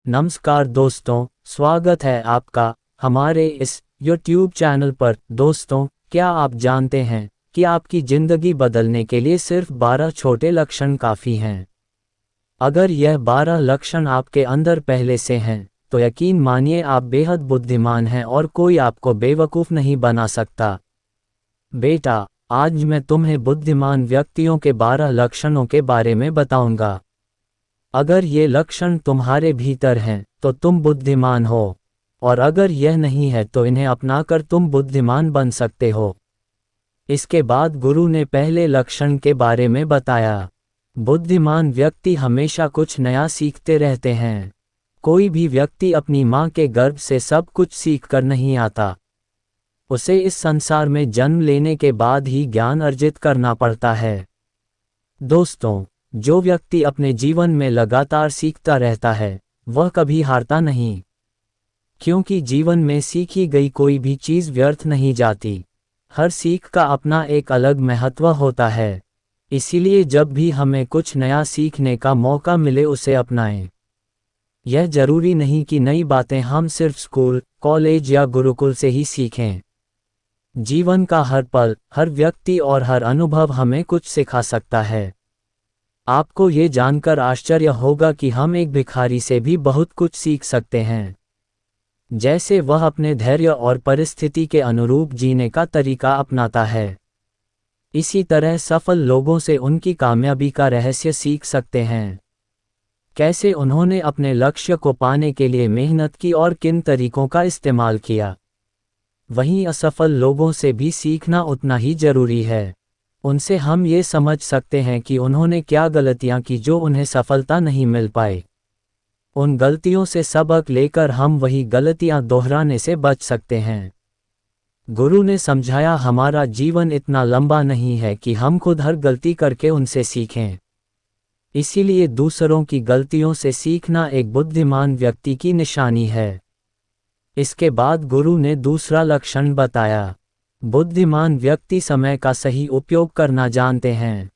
नमस्कार दोस्तों, स्वागत है आपका हमारे इस YouTube चैनल पर। दोस्तों, क्या आप जानते हैं कि आपकी ज़िंदगी बदलने के लिए सिर्फ 12 छोटे लक्षण काफ़ी हैं। अगर यह 12 लक्षण आपके अंदर पहले से हैं, तो यकीन मानिए आप बेहद बुद्धिमान हैं और कोई आपको बेवकूफ़ नहीं बना सकता। बेटा, आज मैं तुम्हें बुद्धिमान व्यक्तियों के 12 लक्षणों के बारे में बताऊंगा। अगर ये लक्षण तुम्हारे भीतर हैं तो तुम बुद्धिमान हो, और अगर यह नहीं है तो इन्हें अपनाकर तुम बुद्धिमान बन सकते हो। इसके बाद गुरु ने पहले लक्षण के बारे में बताया। बुद्धिमान व्यक्ति हमेशा कुछ नया सीखते रहते हैं। कोई भी व्यक्ति अपनी माँ के गर्भ से सब कुछ सीख कर नहीं आता। उसे इस संसार में जन्म लेने के बाद ही ज्ञान अर्जित करना पड़ता है। दोस्तों, जो व्यक्ति अपने जीवन में लगातार सीखता रहता है, वह कभी हारता नहीं, क्योंकि जीवन में सीखी गई कोई भी चीज़ व्यर्थ नहीं जाती। हर सीख का अपना एक अलग महत्व होता है। इसीलिए जब भी हमें कुछ नया सीखने का मौका मिले उसे अपनाएं। यह जरूरी नहीं कि नई बातें हम सिर्फ स्कूल, कॉलेज या गुरुकुल से ही सीखें। जीवन का हर पल, हर व्यक्ति और हर अनुभव हमें कुछ सिखा सकता है। आपको ये जानकर आश्चर्य होगा कि हम एक भिखारी से भी बहुत कुछ सीख सकते हैं। जैसे वह अपने धैर्य और परिस्थिति के अनुरूप जीने का तरीका अपनाता है, इसी तरह सफल लोगों से उनकी कामयाबी का रहस्य सीख सकते हैं। कैसे उन्होंने अपने लक्ष्य को पाने के लिए मेहनत की और किन तरीकों का इस्तेमाल किया। वहीं असफल लोगों से भी सीखना उतना ही जरूरी है। उनसे हम ये समझ सकते हैं कि उन्होंने क्या गलतियां की जो उन्हें सफलता नहीं मिल पाई। उन गलतियों से सबक लेकर हम वही गलतियां दोहराने से बच सकते हैं। गुरु ने समझाया, हमारा जीवन इतना लंबा नहीं है कि हम खुद हर गलती करके उनसे सीखें। इसीलिए दूसरों की गलतियों से सीखना एक बुद्धिमान व्यक्ति की निशानी है। इसके बाद गुरु ने दूसरा लक्षण बताया। बुद्धिमान व्यक्ति समय का सही उपयोग करना जानते हैं।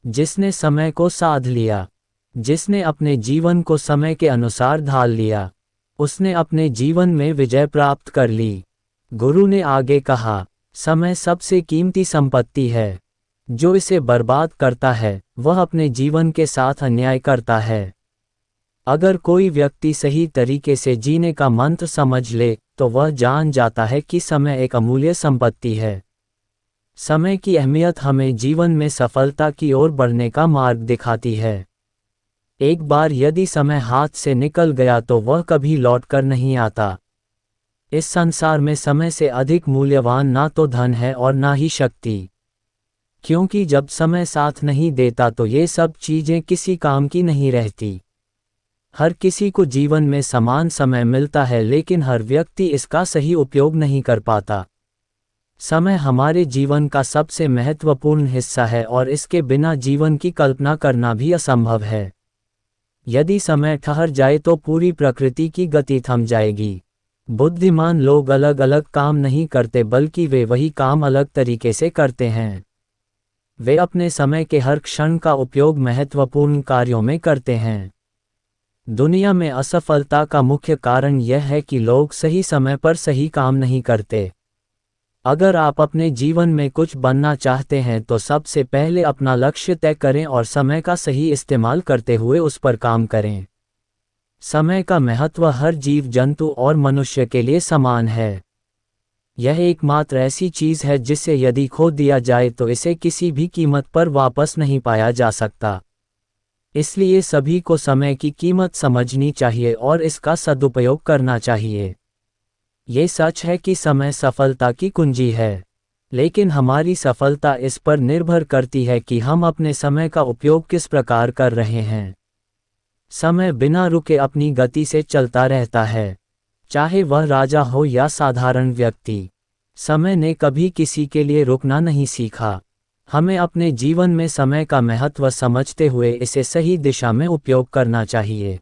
जिसने समय को साध लिया, जिसने अपने जीवन को समय के अनुसार ढाल लिया, उसने अपने जीवन में विजय प्राप्त कर ली। गुरु ने आगे कहा, समय सबसे कीमती संपत्ति है। जो इसे बर्बाद करता है, वह अपने जीवन के साथ अन्याय करता है। अगर कोई व्यक्ति सही तरीके से जीने का मंत्र समझ ले, तो वह जान जाता है कि समय एक अमूल्य संपत्ति है। समय की अहमियत हमें जीवन में सफलता की ओर बढ़ने का मार्ग दिखाती है। एक बार यदि समय हाथ से निकल गया तो वह कभी लौट कर नहीं आता। इस संसार में समय से अधिक मूल्यवान ना तो धन है और ना ही शक्ति, क्योंकि जब समय साथ नहीं देता तो ये सब चीजें किसी काम की नहीं रहती। हर किसी को जीवन में समान समय मिलता है, लेकिन हर व्यक्ति इसका सही उपयोग नहीं कर पाता। समय हमारे जीवन का सबसे महत्वपूर्ण हिस्सा है और इसके बिना जीवन की कल्पना करना भी असंभव है। यदि समय ठहर जाए तो पूरी प्रकृति की गति थम जाएगी। बुद्धिमान लोग अलग अलग काम नहीं करते, बल्कि वे वही काम अलग तरीके से करते हैं। वे अपने समय के हर क्षण का उपयोग महत्वपूर्ण कार्यों में करते हैं। दुनिया में असफलता का मुख्य कारण यह है कि लोग सही समय पर सही काम नहीं करते। अगर आप अपने जीवन में कुछ बनना चाहते हैं तो सबसे पहले अपना लक्ष्य तय करें और समय का सही इस्तेमाल करते हुए उस पर काम करें। समय का महत्व हर जीव जंतु और मनुष्य के लिए समान है। यह एकमात्र ऐसी चीज़ है जिसे यदि खो दिया जाए तो इसे किसी भी कीमत पर वापस नहीं पाया जा सकता। इसलिए सभी को समय की कीमत समझनी चाहिए और इसका सदुपयोग करना चाहिए। ये सच है कि समय सफलता की कुंजी है, लेकिन हमारी सफलता इस पर निर्भर करती है कि हम अपने समय का उपयोग किस प्रकार कर रहे हैं। समय बिना रुके अपनी गति से चलता रहता है, चाहे वह राजा हो या साधारण व्यक्ति। समय ने कभी किसी के लिए रुकना नहीं सीखा। हमें अपने जीवन में समय का महत्व समझते हुए इसे सही दिशा में उपयोग करना चाहिए।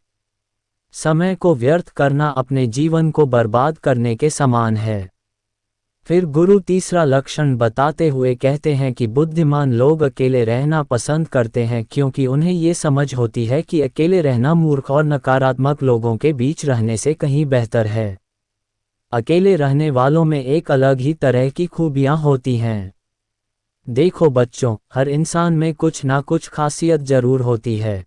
समय को व्यर्थ करना अपने जीवन को बर्बाद करने के समान है। फिर गुरु तीसरा लक्षण बताते हुए कहते हैं कि बुद्धिमान लोग अकेले रहना पसंद करते हैं क्योंकि उन्हें ये समझ होती है कि अकेले रहना मूर्ख और नकारात्मक लोगों के बीच रहने से कहीं बेहतर है। अकेले रहने वालों में एक अलग ही तरह की खूबियां होती हैं। देखो बच्चों, हर इंसान में कुछ ना कुछ खासियत जरूर होती है,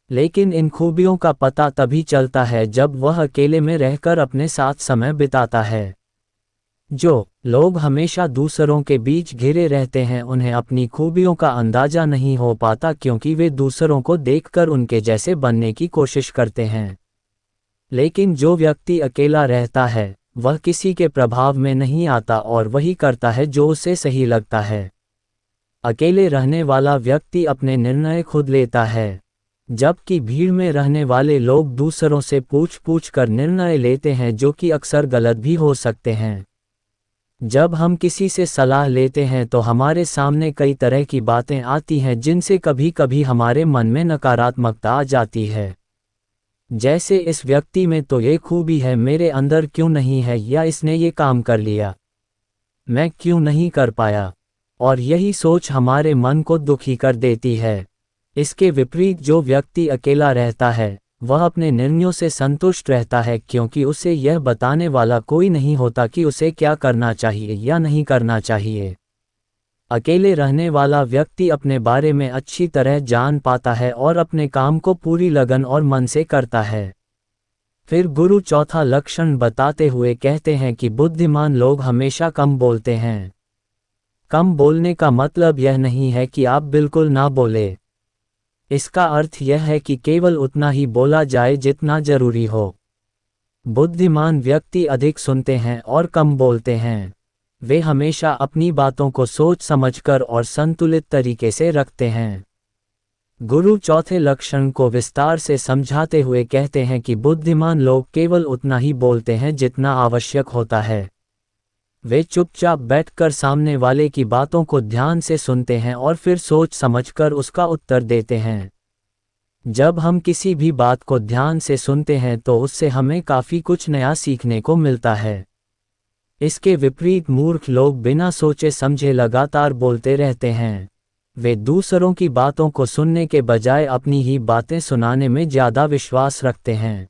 लेकिन इन खूबियों का पता तभी चलता है जब वह अकेले में रहकर अपने साथ समय बिताता है। जो लोग हमेशा दूसरों के बीच घिरे रहते हैं उन्हें अपनी खूबियों का अंदाजा नहीं हो पाता क्योंकि वे दूसरों को देखकर उनके जैसे बनने की कोशिश करते हैं। लेकिन जो व्यक्ति अकेला रहता है वह किसी के प्रभाव में नहीं आता और वही करता है जो उसे सही लगता है। अकेले रहने वाला व्यक्ति अपने निर्णय खुद लेता है, जबकि भीड़ में रहने वाले लोग दूसरों से पूछ कर निर्णय लेते हैं जो कि अक्सर गलत भी हो सकते हैं। जब हम किसी से सलाह लेते हैं तो हमारे सामने कई तरह की बातें आती हैं जिनसे कभी कभी हमारे मन में नकारात्मकता आ जाती है। जैसे इस व्यक्ति में तो ये खूबी है, मेरे अंदर क्यों नहीं है, या इसने ये काम कर लिया, मैं क्यों नहीं कर पाया। और यही सोच हमारे मन को दुखी कर देती है। इसके विपरीत जो व्यक्ति अकेला रहता है वह अपने निर्णयों से संतुष्ट रहता है क्योंकि उसे यह बताने वाला कोई नहीं होता कि उसे क्या करना चाहिए या नहीं करना चाहिए। अकेले रहने वाला व्यक्ति अपने बारे में अच्छी तरह जान पाता है और अपने काम को पूरी लगन और मन से करता है। फिर गुरु चौथा लक्षण बताते हुए कहते हैं कि बुद्धिमान लोग हमेशा कम बोलते हैं। कम बोलने का मतलब यह नहीं है कि आप बिल्कुल ना बोले। इसका अर्थ यह है कि केवल उतना ही बोला जाए जितना जरूरी हो। बुद्धिमान व्यक्ति अधिक सुनते हैं और कम बोलते हैं। वे हमेशा अपनी बातों को सोच समझकर और संतुलित तरीके से रखते हैं। गुरु चौथे लक्षण को विस्तार से समझाते हुए कहते हैं कि बुद्धिमान लोग केवल उतना ही बोलते हैं जितना आवश्यक होता है। वे चुपचाप बैठकर सामने वाले की बातों को ध्यान से सुनते हैं और फिर सोच समझकर उसका उत्तर देते हैं। जब हम किसी भी बात को ध्यान से सुनते हैं तो उससे हमें काफ़ी कुछ नया सीखने को मिलता है। इसके विपरीत मूर्ख लोग बिना सोचे समझे लगातार बोलते रहते हैं। वे दूसरों की बातों को सुनने के बजाय अपनी ही बातें सुनाने में ज़्यादा विश्वास रखते हैं।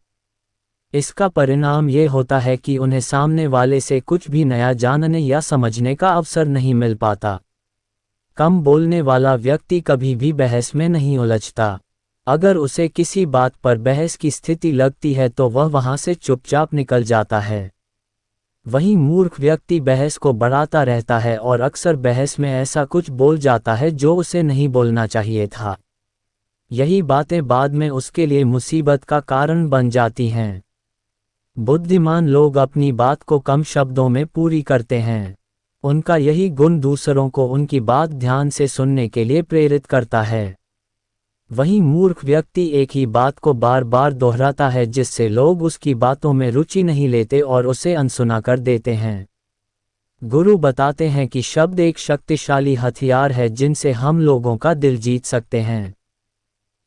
इसका परिणाम ये होता है कि उन्हें सामने वाले से कुछ भी नया जानने या समझने का अवसर नहीं मिल पाता। कम बोलने वाला व्यक्ति कभी भी बहस में नहीं उलझता। अगर उसे किसी बात पर बहस की स्थिति लगती है तो वह वहां से चुपचाप निकल जाता है। वहीं मूर्ख व्यक्ति बहस को बढ़ाता रहता है और अक्सर बहस में ऐसा कुछ बोल जाता है जो उसे नहीं बोलना चाहिए था। यही बातें बाद में उसके लिए मुसीबत का कारण बन जाती हैं। बुद्धिमान लोग अपनी बात को कम शब्दों में पूरी करते हैं। उनका यही गुण दूसरों को उनकी बात ध्यान से सुनने के लिए प्रेरित करता है। वहीं मूर्ख व्यक्ति एक ही बात को बार बार दोहराता है जिससे लोग उसकी बातों में रुचि नहीं लेते और उसे अनसुना कर देते हैं। गुरु बताते हैं कि शब्द एक शक्तिशाली हथियार है जिनसे हम लोगों का दिल जीत सकते हैं।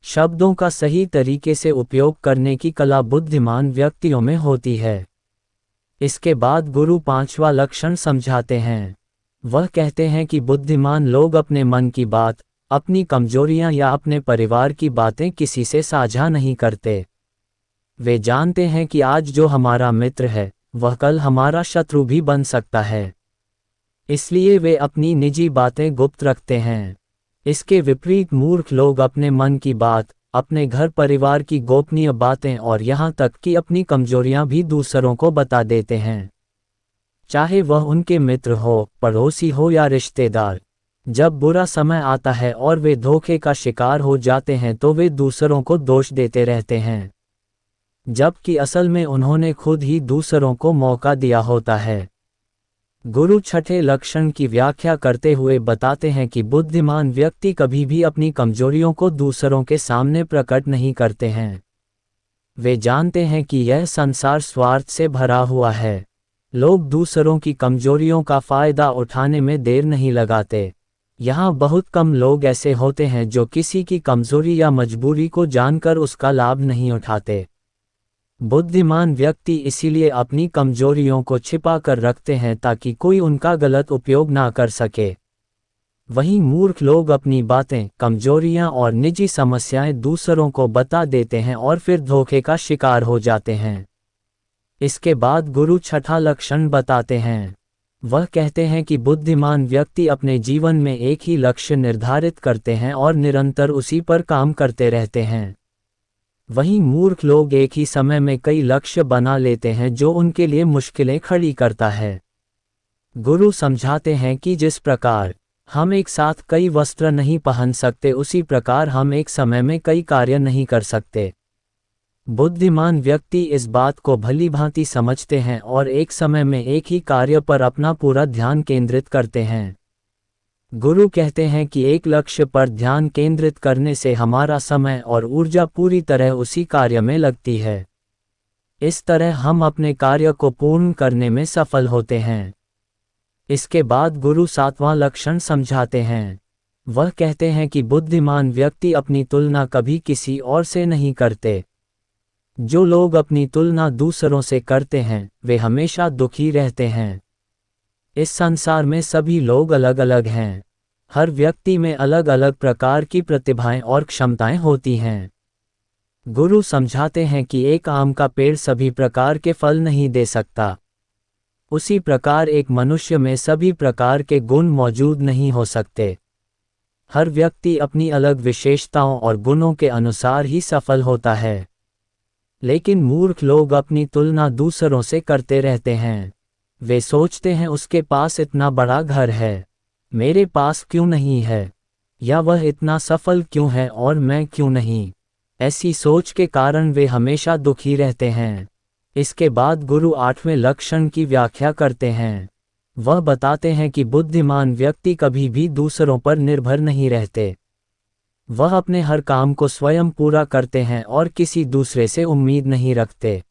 शब्दों का सही तरीके से उपयोग करने की कला बुद्धिमान व्यक्तियों में होती है। इसके बाद गुरु पांचवा लक्षण समझाते हैं। वह कहते हैं कि बुद्धिमान लोग अपने मन की बात, अपनी कमजोरियां या अपने परिवार की बातें किसी से साझा नहीं करते। वे जानते हैं कि आज जो हमारा मित्र है वह कल हमारा शत्रु भी बन सकता है, इसलिए वे अपनी निजी बातें गुप्त रखते हैं। इसके विपरीत मूर्ख लोग अपने मन की बात, अपने घर परिवार की गोपनीय बातें और यहाँ तक कि अपनी कमजोरियां भी दूसरों को बता देते हैं, चाहे वह उनके मित्र हो, पड़ोसी हो या रिश्तेदार। जब बुरा समय आता है और वे धोखे का शिकार हो जाते हैं तो वे दूसरों को दोष देते रहते हैं, जबकि असल में उन्होंने खुद ही दूसरों को मौका दिया होता है। गुरु छठे लक्षण की व्याख्या करते हुए बताते हैं कि बुद्धिमान व्यक्ति कभी भी अपनी कमजोरियों को दूसरों के सामने प्रकट नहीं करते हैं। वे जानते हैं कि यह संसार स्वार्थ से भरा हुआ है। लोग दूसरों की कमजोरियों का फायदा उठाने में देर नहीं लगाते। यहाँ बहुत कम लोग ऐसे होते हैं जो किसी की कमजोरी या मजबूरी को जानकर उसका लाभ नहीं उठाते। बुद्धिमान व्यक्ति इसीलिए अपनी कमजोरियों को छिपा कर रखते हैं ताकि कोई उनका गलत उपयोग ना कर सके। वहीं मूर्ख लोग अपनी बातें, कमजोरियां और निजी समस्याएं दूसरों को बता देते हैं और फिर धोखे का शिकार हो जाते हैं। इसके बाद गुरु छठा लक्षण बताते हैं। वह कहते हैं कि बुद्धिमान व्यक्ति अपने जीवन में एक ही लक्ष्य निर्धारित करते हैं और निरंतर उसी पर काम करते रहते हैं। वहीं मूर्ख लोग एक ही समय में कई लक्ष्य बना लेते हैं जो उनके लिए मुश्किलें खड़ी करता है। गुरु समझाते हैं कि जिस प्रकार हम एक साथ कई वस्त्र नहीं पहन सकते, उसी प्रकार हम एक समय में कई कार्य नहीं कर सकते। बुद्धिमान व्यक्ति इस बात को भलीभांति समझते हैं और एक समय में एक ही कार्य पर अपना पूरा ध्यान केंद्रित करते हैं। गुरु कहते हैं कि एक लक्ष्य पर ध्यान केंद्रित करने से हमारा समय और ऊर्जा पूरी तरह उसी कार्य में लगती है। इस तरह हम अपने कार्य को पूर्ण करने में सफल होते हैं। इसके बाद गुरु सातवां लक्षण समझाते हैं। वह कहते हैं कि बुद्धिमान व्यक्ति अपनी तुलना कभी किसी और से नहीं करते। जो लोग अपनी तुलना दूसरों से करते हैं वे हमेशा दुखी रहते हैं। इस संसार में सभी लोग अलग अलग हैं। हर व्यक्ति में अलग अलग प्रकार की प्रतिभाएं और क्षमताएं होती हैं। गुरु समझाते हैं कि एक आम का पेड़ सभी प्रकार के फल नहीं दे सकता, उसी प्रकार एक मनुष्य में सभी प्रकार के गुण मौजूद नहीं हो सकते। हर व्यक्ति अपनी अलग विशेषताओं और गुणों के अनुसार ही सफल होता है। लेकिन मूर्ख लोग अपनी तुलना दूसरों से करते रहते हैं। वे सोचते हैं उसके पास इतना बड़ा घर है, मेरे पास क्यों नहीं है, या वह इतना सफल क्यों है और मैं क्यों नहीं। ऐसी सोच के कारण वे हमेशा दुखी रहते हैं। इसके बाद गुरु आठवें लक्षण की व्याख्या करते हैं। वह बताते हैं कि बुद्धिमान व्यक्ति कभी भी दूसरों पर निर्भर नहीं रहते। वह अपने हर काम को स्वयं पूरा करते हैं और किसी दूसरे से उम्मीद नहीं रखते।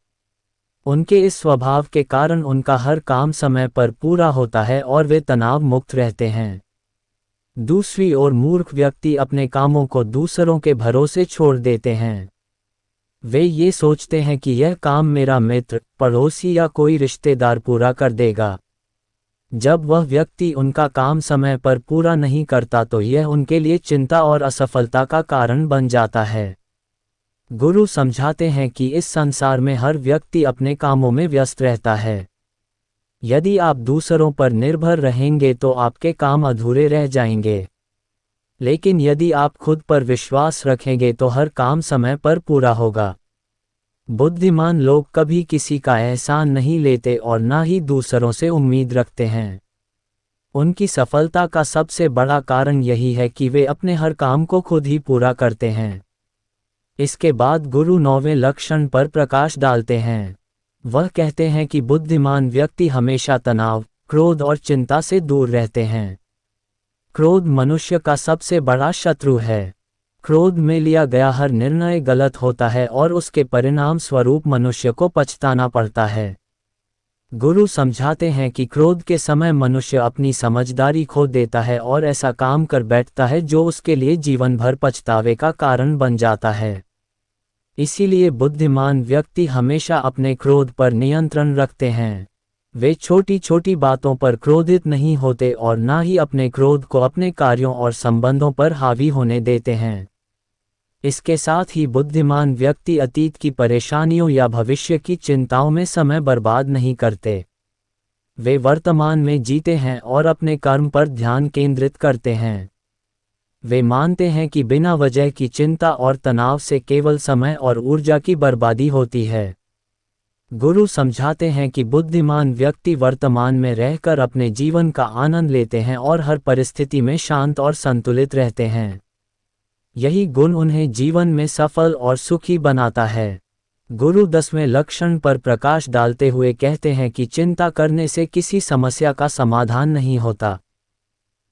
उनके इस स्वभाव के कारण उनका हर काम समय पर पूरा होता है और वे तनाव मुक्त रहते हैं। दूसरी ओर मूर्ख व्यक्ति अपने कामों को दूसरों के भरोसे छोड़ देते हैं। वे ये सोचते हैं कि यह काम मेरा मित्र, पड़ोसी या कोई रिश्तेदार पूरा कर देगा। जब वह व्यक्ति उनका काम समय पर पूरा नहीं करता तो यह उनके लिए चिंता और असफलता का कारण बन जाता है। गुरु समझाते हैं कि इस संसार में हर व्यक्ति अपने कामों में व्यस्त रहता है। यदि आप दूसरों पर निर्भर रहेंगे तो आपके काम अधूरे रह जाएंगे। लेकिन यदि आप खुद पर विश्वास रखेंगे तो हर काम समय पर पूरा होगा। बुद्धिमान लोग कभी किसी का एहसान नहीं लेते और ना ही दूसरों से उम्मीद रखते हैं। उनकी सफलता का सबसे बड़ा कारण यही है कि वे अपने हर काम को खुद ही पूरा करते हैं। इसके बाद गुरु नौवें लक्षण पर प्रकाश डालते हैं। वह कहते हैं कि बुद्धिमान व्यक्ति हमेशा तनाव, क्रोध और चिंता से दूर रहते हैं। क्रोध मनुष्य का सबसे बड़ा शत्रु है। क्रोध में लिया गया हर निर्णय गलत होता है और उसके परिणाम स्वरूप मनुष्य को पछताना पड़ता है। गुरु समझाते हैं कि क्रोध के समय मनुष्य अपनी समझदारी खो देता है और ऐसा काम कर बैठता है जो उसके लिए जीवन भर पछतावे का कारण बन जाता है। इसीलिए बुद्धिमान व्यक्ति हमेशा अपने क्रोध पर नियंत्रण रखते हैं। वे छोटी छोटी बातों पर क्रोधित नहीं होते और ना ही अपने क्रोध को अपने कार्यों और संबंधों पर हावी होने देते हैं। इसके साथ ही बुद्धिमान व्यक्ति अतीत की परेशानियों या भविष्य की चिंताओं में समय बर्बाद नहीं करते। वे वर्तमान में जीते हैं और अपने कर्म पर ध्यान केंद्रित करते हैं। वे मानते हैं कि बिना वजह की चिंता और तनाव से केवल समय और ऊर्जा की बर्बादी होती है। गुरु समझाते हैं कि बुद्धिमान व्यक्ति वर्तमान में रहकर अपने जीवन का आनंद लेते हैं और हर परिस्थिति में शांत और संतुलित रहते हैं। यही गुण उन्हें जीवन में सफल और सुखी बनाता है। गुरु 10वें लक्षण पर प्रकाश डालते हुए कहते हैं कि चिंता करने से किसी समस्या का समाधान नहीं होता।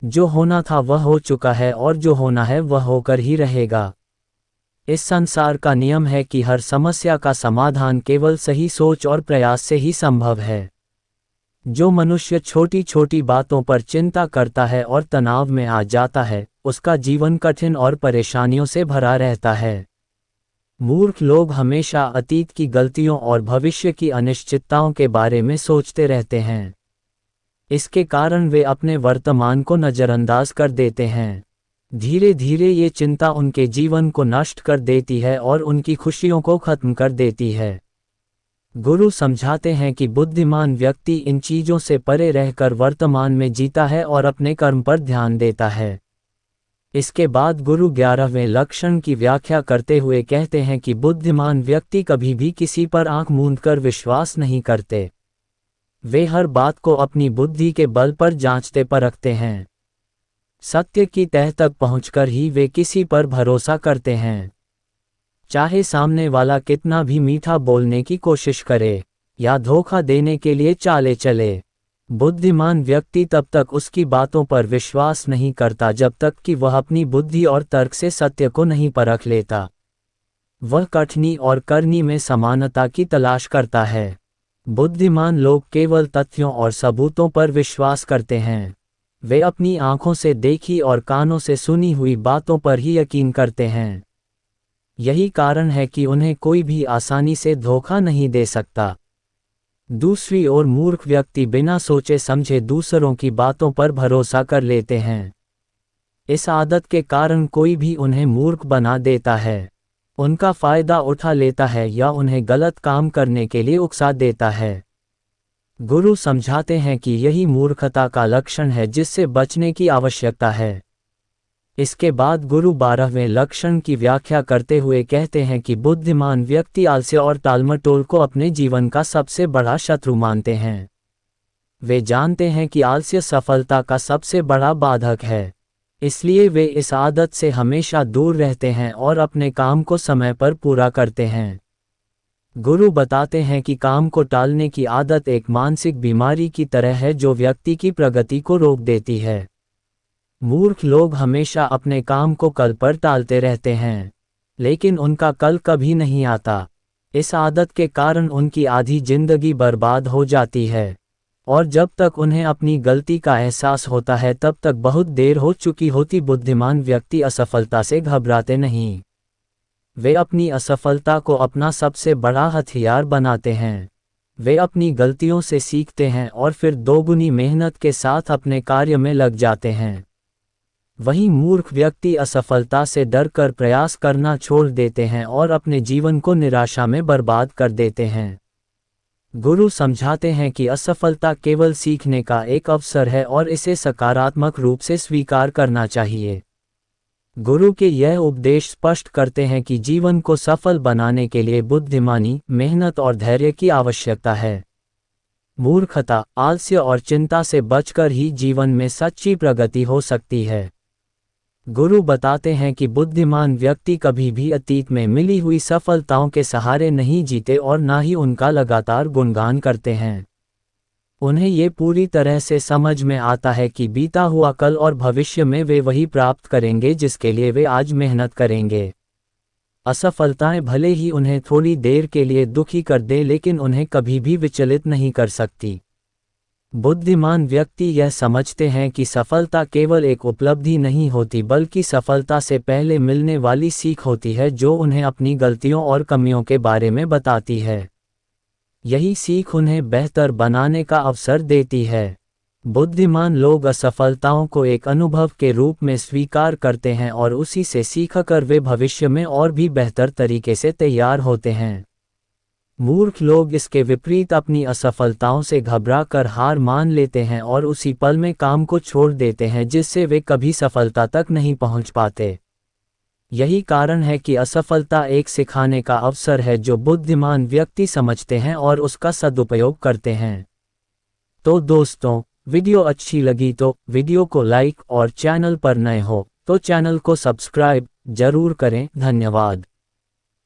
जो होना था वह हो चुका है और जो होना है वह होकर ही रहेगा। इस संसार का नियम है कि हर समस्या का समाधान केवल सही सोच और प्रयास से ही संभव है। जो मनुष्य छोटी छोटी बातों पर चिंता करता है और तनाव में आ जाता है, उसका जीवन कठिन और परेशानियों से भरा रहता है। मूर्ख लोग हमेशा अतीत की गलतियों और भविष्य की अनिश्चितताओं के बारे में सोचते रहते हैं। इसके कारण वे अपने वर्तमान को नज़रअंदाज कर देते हैं। धीरे धीरे ये चिंता उनके जीवन को नष्ट कर देती है और उनकी खुशियों को खत्म कर देती है। गुरु समझाते हैं कि बुद्धिमान व्यक्ति इन चीज़ों से परे रहकर वर्तमान में जीता है और अपने कर्म पर ध्यान देता है। इसके बाद गुरु 11वें लक्षण की व्याख्या करते हुए कहते हैं कि बुद्धिमान व्यक्ति कभी भी किसी पर आंख मूंदकर विश्वास नहीं करते। वे हर बात को अपनी बुद्धि के बल पर जांचते परखते हैं। सत्य की तह तक पहुंचकर ही वे किसी पर भरोसा करते हैं। चाहे सामने वाला कितना भी मीठा बोलने की कोशिश करे या धोखा देने के लिए चाले चले, बुद्धिमान व्यक्ति तब तक उसकी बातों पर विश्वास नहीं करता जब तक कि वह अपनी बुद्धि और तर्क से सत्य को नहीं परख लेता। वह कथनी और करनी में समानता की तलाश करता है। बुद्धिमान लोग केवल तथ्यों और सबूतों पर विश्वास करते हैं। वे अपनी आंखों से देखी और कानों से सुनी हुई बातों पर ही यकीन करते हैं। यही कारण है कि उन्हें कोई भी आसानी से धोखा नहीं दे सकता। दूसरी ओर मूर्ख व्यक्ति बिना सोचे समझे दूसरों की बातों पर भरोसा कर लेते हैं। इस आदत के कारण कोई भी उन्हें मूर्ख बना देता है, उनका फायदा उठा लेता है या उन्हें गलत काम करने के लिए उकसा देता है। गुरु समझाते हैं कि यही मूर्खता का लक्षण है जिससे बचने की आवश्यकता है। इसके बाद गुरु 12वें लक्षण की व्याख्या करते हुए कहते हैं कि बुद्धिमान व्यक्ति आलस्य और टालमटोल को अपने जीवन का सबसे बड़ा शत्रु मानते हैं। वे जानते हैं कि आलस्य सफलता का सबसे बड़ा बाधक है, इसलिए वे इस आदत से हमेशा दूर रहते हैं और अपने काम को समय पर पूरा करते हैं। गुरु बताते हैं कि काम को टालने की आदत एक मानसिक बीमारी की तरह है जो व्यक्ति की प्रगति को रोक देती है। मूर्ख लोग हमेशा अपने काम को कल पर टालते रहते हैं, लेकिन उनका कल कभी नहीं आता। इस आदत के कारण उनकी आधी जिंदगी बर्बाद हो जाती है, और जब तक उन्हें अपनी गलती का एहसास होता है तब तक बहुत देर हो चुकी होती। बुद्धिमान व्यक्ति असफलता से घबराते नहीं। वे अपनी असफलता को अपना सबसे बड़ा हथियार बनाते हैं। वे अपनी गलतियों से सीखते हैं और फिर दोगुनी मेहनत के साथ अपने कार्य में लग जाते हैं। वहीं मूर्ख व्यक्ति असफलता से डरकर प्रयास करना छोड़ देते हैं और अपने जीवन को निराशा में बर्बाद कर देते हैं। गुरु समझाते हैं कि असफलता केवल सीखने का एक अवसर है और इसे सकारात्मक रूप से स्वीकार करना चाहिए। गुरु के यह उपदेश स्पष्ट करते हैं कि जीवन को सफल बनाने के लिए बुद्धिमानी, मेहनत और धैर्य की आवश्यकता है। मूर्खता, आलस्य और चिंता से बचकर ही जीवन में सच्ची प्रगति हो सकती है। गुरु बताते हैं कि बुद्धिमान व्यक्ति कभी भी अतीत में मिली हुई सफलताओं के सहारे नहीं जीते और ना ही उनका लगातार गुणगान करते हैं। उन्हें ये पूरी तरह से समझ में आता है कि बीता हुआ कल और भविष्य में वे वही प्राप्त करेंगे जिसके लिए वे आज मेहनत करेंगे। असफलताएं भले ही उन्हें थोड़ी देर के लिए दुखी कर दें, लेकिन उन्हें कभी भी विचलित नहीं कर सकती। बुद्धिमान व्यक्ति यह समझते हैं कि सफलता केवल एक उपलब्धि नहीं होती, बल्कि सफलता से पहले मिलने वाली सीख होती है जो उन्हें अपनी गलतियों और कमियों के बारे में बताती है। यही सीख उन्हें बेहतर बनाने का अवसर देती है। बुद्धिमान लोग असफलताओं को एक अनुभव के रूप में स्वीकार करते हैं और उसी से सीखकर वे भविष्य में और भी बेहतर तरीके से तैयार होते हैं। मूर्ख लोग इसके विपरीत अपनी असफलताओं से घबराकर हार मान लेते हैं और उसी पल में काम को छोड़ देते हैं, जिससे वे कभी सफलता तक नहीं पहुंच पाते। यही कारण है कि असफलता एक सिखाने का अवसर है जो बुद्धिमान व्यक्ति समझते हैं और उसका सदुपयोग करते हैं। तो दोस्तों, वीडियो अच्छी लगी तो वीडियो को लाइक और चैनल पर नए हो तो चैनल को सब्सक्राइब जरूर करें। धन्यवाद।